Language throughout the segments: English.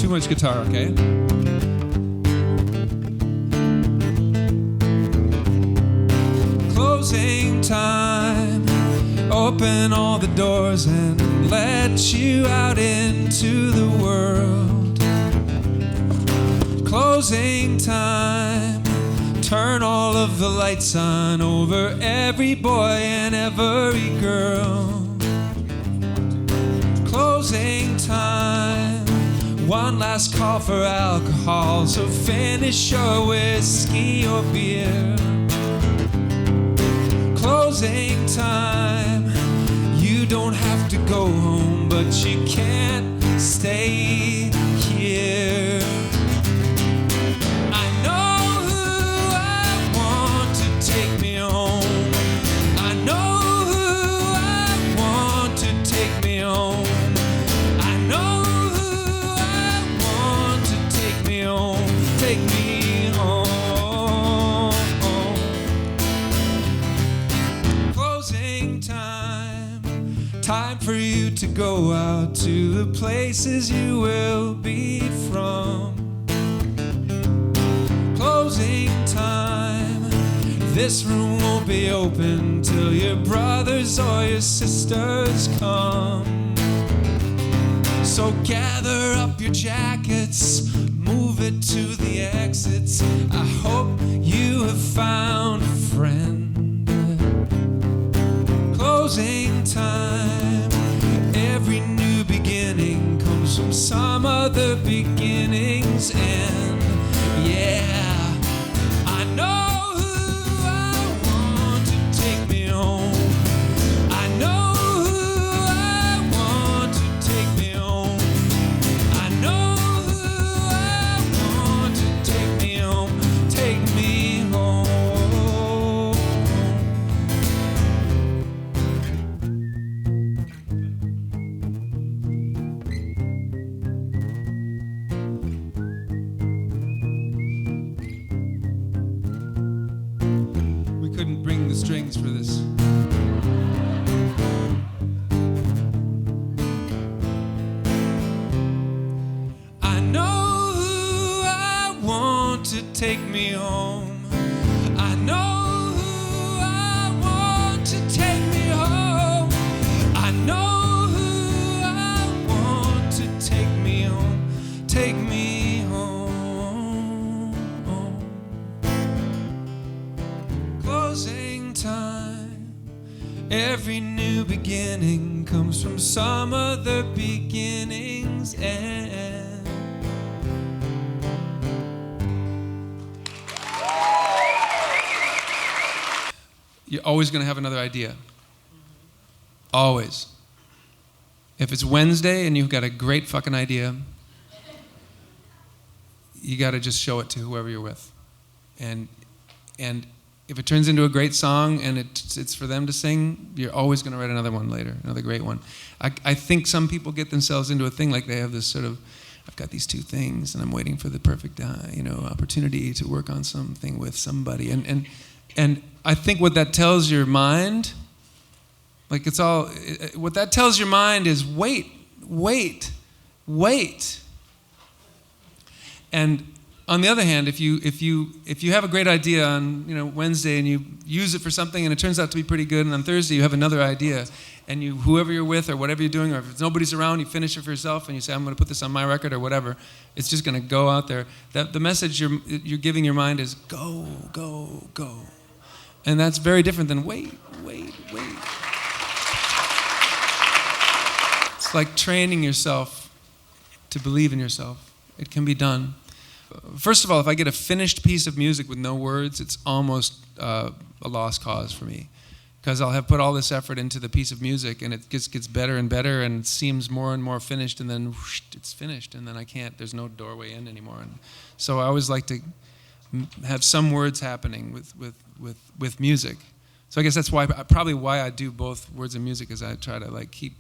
too much guitar, okay? Closing time. Open all the doors and let you out into the world. Closing time. Turn all of the lights on over every boy and every girl. Closing time. One last call for alcohol, so finish your whiskey or beer. Closing time. You don't have to go home, but you can't stay here. I know who I want to take me home. I know who I want to take me home. I know who I want to take me home. Take me home. Closing time. Time for you to go out to the places you will be from. Closing time. This room won't be open till your brothers or your sisters come. So gather up your jackets, move it to the exits. I hope you have found a friend. Closing time. Every new beginning comes from some other beginning's end. Yeah, I know who I want to take me home. I know who I want to take me home. I know who I want to take me home. Take me home. Couldn't bring the strings for this. I know who I want to take me home. I know who I want to take me home. I know who I want to take me home. Take me home. Closing time. Every new beginning comes from some other beginning's end. You're always going to have another idea. Always. If it's Wednesday and you've got a great fucking idea, you got to just show it to whoever you're with. And if it turns into a great song and it's for them to sing, you're always going to write another one later, another great one. I think some people get themselves into a thing like they have this sort of, I've got these two things and I'm waiting for the perfect opportunity to work on something with somebody. And I think what that tells your mind, what that tells your mind is wait. And on the other hand, if you have a great idea on Wednesday and you use it for something and it turns out to be pretty good, and on Thursday you have another idea, and whoever you're with or whatever you're doing, or if nobody's around, you finish it for yourself and you say, I'm going to put this on my record or whatever. It's just going to go out there. The message you're giving your mind is go, go, go, and that's very different than wait. It's like training yourself to believe in yourself. It can be done. First of all, if I get a finished piece of music with no words, it's almost a lost cause for me. Because I'll have put all this effort into the piece of music, and it just gets better and better, and it seems more and more finished, and then whoosh, it's finished, and then I can't, there's no doorway in anymore. And so I always like to have some words happening with music. So I guess that's probably why I do both words and music, is I try to keep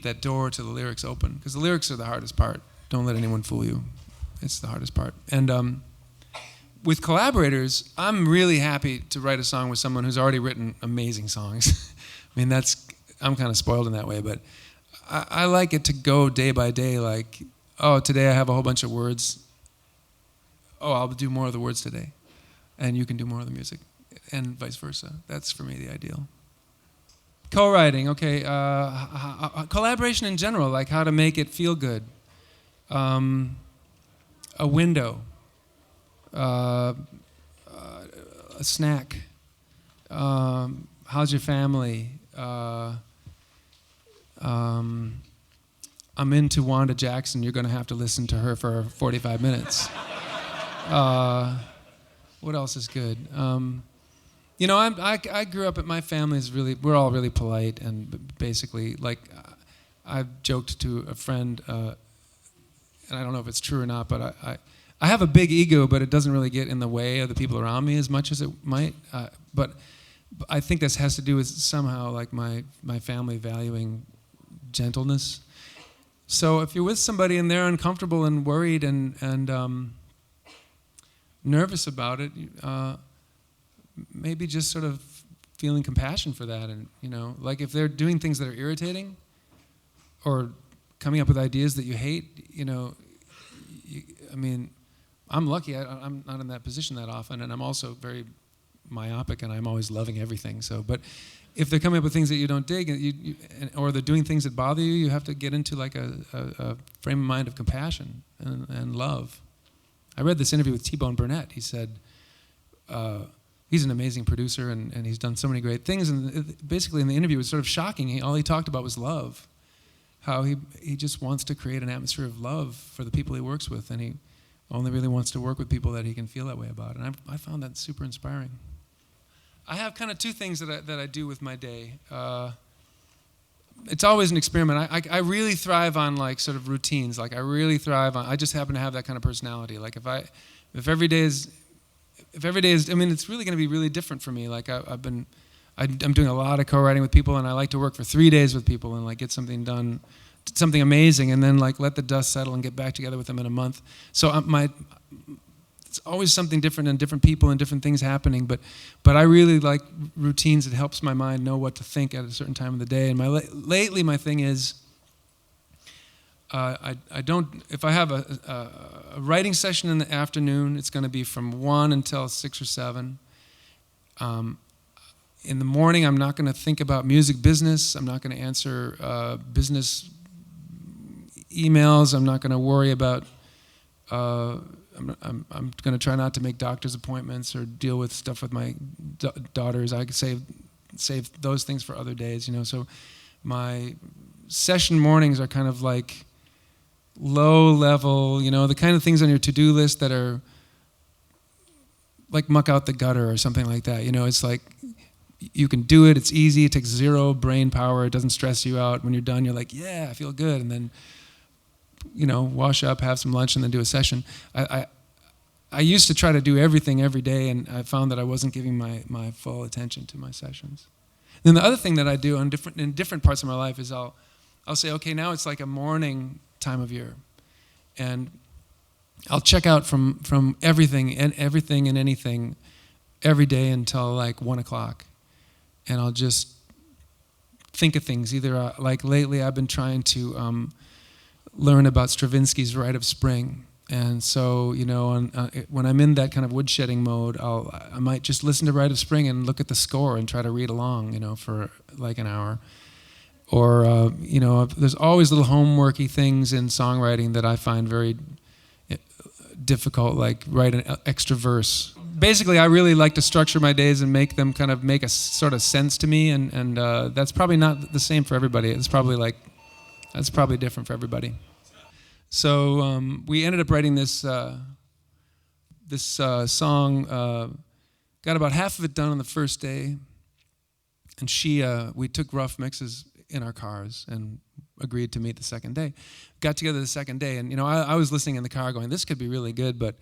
that door to the lyrics open. Because the lyrics are the hardest part. Don't let anyone fool you. It's the hardest part. And with collaborators, I'm really happy to write a song with someone who's already written amazing songs. I mean, I'm kind of spoiled in that way, but I like it to go day by day, like oh, today I have a whole bunch of words. Oh, I'll do more of the words today, and you can do more of the music, and vice versa. That's for me the ideal. Co-writing, okay. Collaboration in general, like how to make it feel good. A window, a snack. How's your family? I'm into Wanda Jackson. You're going to have to listen to her for 45 minutes. What else is good? You know, I grew up. My family is we're all really polite, and basically, like, I've joked to a friend, and I don't know if it's true or not, but I have a big ego, but it doesn't really get in the way of the people around me as much as it might. But I think this has to do with somehow like my family valuing gentleness. So if you're with somebody and they're uncomfortable and worried and nervous about it, maybe just sort of feeling compassion for that, and you know, like if they're doing things that are irritating or coming up with ideas that you hate, you know, I mean, I'm lucky. I'm not in that position that often, and I'm also very myopic, and I'm always loving everything. So, but if they're coming up with things that you don't dig, or they're doing things that bother you, you have to get into like a frame of mind of compassion and love. I read this interview with T-Bone Burnett. He said he's an amazing producer, and he's done so many great things. And basically, in the interview, it was sort of shocking. All he talked about was love, how he just wants to create an atmosphere of love for the people he works with, and he only really wants to work with people that he can feel that way about. And I found that super inspiring. I have kind of two things that I do with my day. It's always an experiment. I really thrive on like sort of routines. Like I just happen to have that kind of personality. Like if every day is, I mean, it's really going to be really different for me. Like I'm doing a lot of co-writing with people, and I like to work for 3 days with people and like get something done, something amazing, and then like let the dust settle and get back together with them in a month. So it's always something different and different people and different things happening. But I really like routines. It helps my mind know what to think at a certain time of the day. And lately my thing is, I don't. If I have a writing session in the afternoon, it's going to be from 1 until 6 or 7. In the morning, I'm not going to think about music business. I'm not going to answer business emails. I'm not going to worry about. I'm going to try not to make doctor's appointments or deal with stuff with my daughters. I could save those things for other days, you know. So my session mornings are kind of like low level, you know, the kind of things on your to-do list that are like muck out the gutter or something like that. You know, it's like you can do it. It's easy. It takes zero brain power. It doesn't stress you out. When you're done, you're like, yeah, I feel good. And then, you know, wash up, have some lunch, and then do a session. I used to try to do everything every day, and I found that I wasn't giving my full attention to my sessions. Then the other thing that I do in different parts of my life is I'll say, okay, now it's like a morning time of year, and I'll check out from everything and anything every day until like 1 o'clock, and I'll just think of things. Either like lately I've been trying to learn about Stravinsky's Rite of Spring. And so, you know, when I'm in that kind of woodshedding mode, I might just listen to Rite of Spring and look at the score and try to read along, you know, for like an hour. Or, you know, there's always little homeworky things in songwriting that I find very difficult, like write an extra verse. Basically, I really like to structure my days and make them kind of make a sort of sense to me, and that's probably not the same for everybody. That's probably different for everybody. So we ended up writing this song. Got about half of it done on the first day, and we took rough mixes in our cars and agreed to meet the second day. Got together the second day, and you know, I was listening in the car, going, "This could be really good," but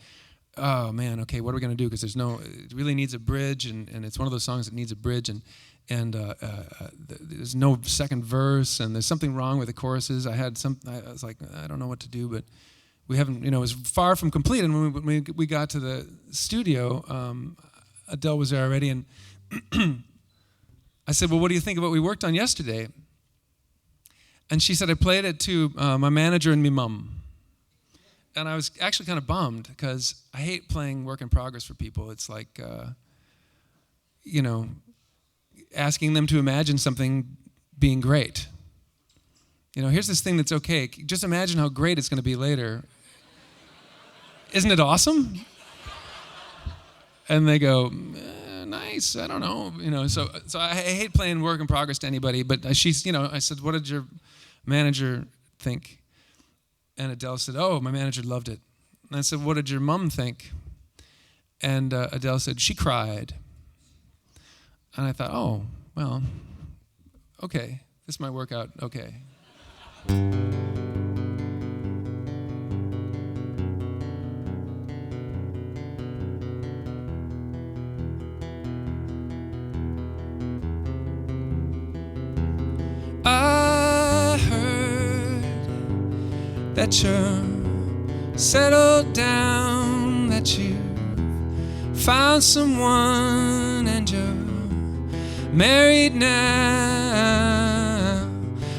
oh man, okay, what are we gonna do? Because it really needs a bridge, and it's one of those songs that needs a bridge, and there's no second verse, and there's something wrong with the choruses. I was like, I don't know what to do, but we haven't, you know, it was far from complete. And when we got to the studio, Adele was there already, and I said, well, what do you think of what we worked on yesterday? And she said, I played it to my manager and me mum. And I was actually kind of bummed because I hate playing work in progress for people. It's like, asking them to imagine something being great. Here's this thing that's okay. Just imagine how great it's going to be later. Isn't it awesome? And they go, nice, I don't know. So I hate playing work in progress to anybody, but I said, what did your manager think? And Adele said, oh, my manager loved it. And I said, what did your mom think? And Adele said, she cried. And I thought, oh, well, okay, this might work out okay. I heard that you're settled down, that you found someone and you're married now.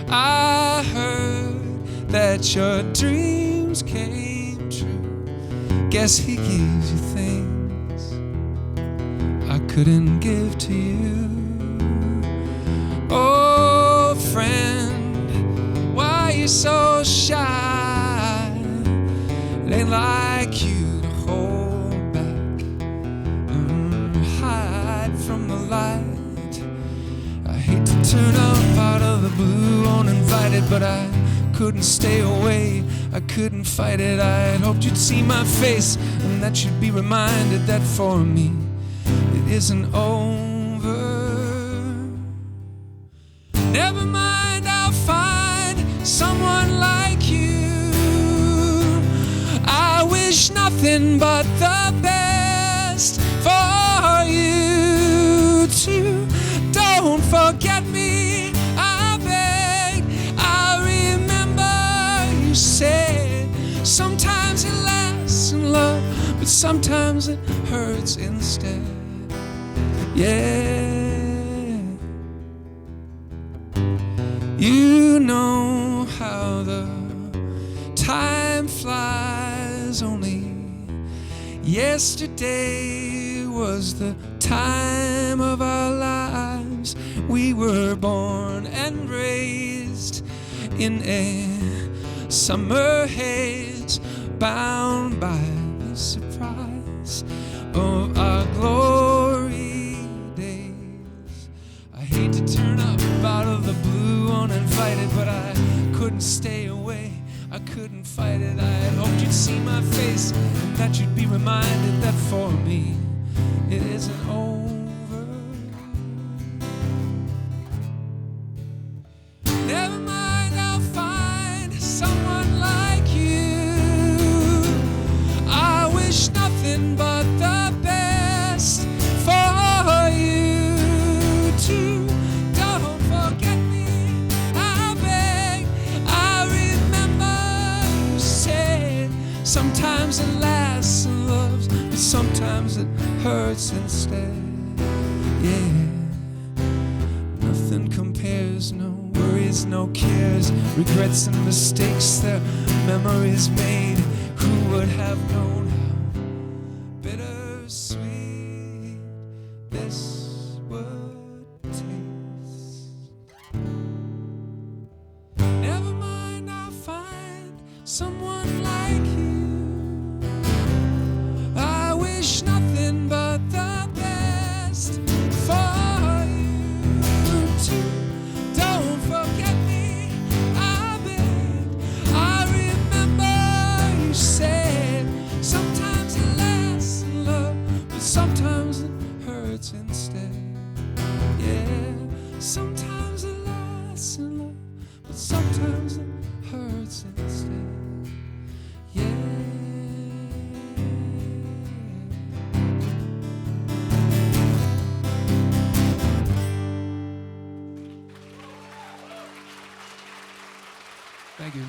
I heard that your dreams came true. Guess he gives you things I couldn't give to you. Oh, friend, why you so shy? It ain't like you to hold back and hide from the light. I hate to turn up out of the blue uninvited, but I couldn't stay away, I couldn't fight it. I had hoped you'd see my face and that you'd be reminded that for me it isn't over. Never mind, I'll find someone like you. I wish nothing but the best for you too. Don't forget me, I beg. I remember you said sometimes it lasts in love, but sometimes it hurts instead. Yeah. You know how the time flies. Only yesterday was the time of our lives. We were born and raised in a summer haze, bound by the surprise of our glory days. I hate to turn up out of the blue uninvited, but I couldn't stay away, I couldn't fight it. I had hoped you'd see my face and that you'd be reminded that for me it isn't over. Never mind, I'll find someone like you. I wish nothing but the best for you too. Don't forget me, I beg. I remember you said sometimes it lasts and loves, but sometimes it hurts instead. Yeah. Nothing compares, no worries, no cares, regrets and mistakes, their memories made. Who would have known how bittersweet this would taste? Never mind, I'll find someone like you. I wish nothing but the best for you too. Don't forget me, I beg. I remember you said sometimes it lasts in love, but sometimes it hurts instead. Yeah, sometimes it lasts in love, but sometimes it hurts instead. Yeah. Thank you.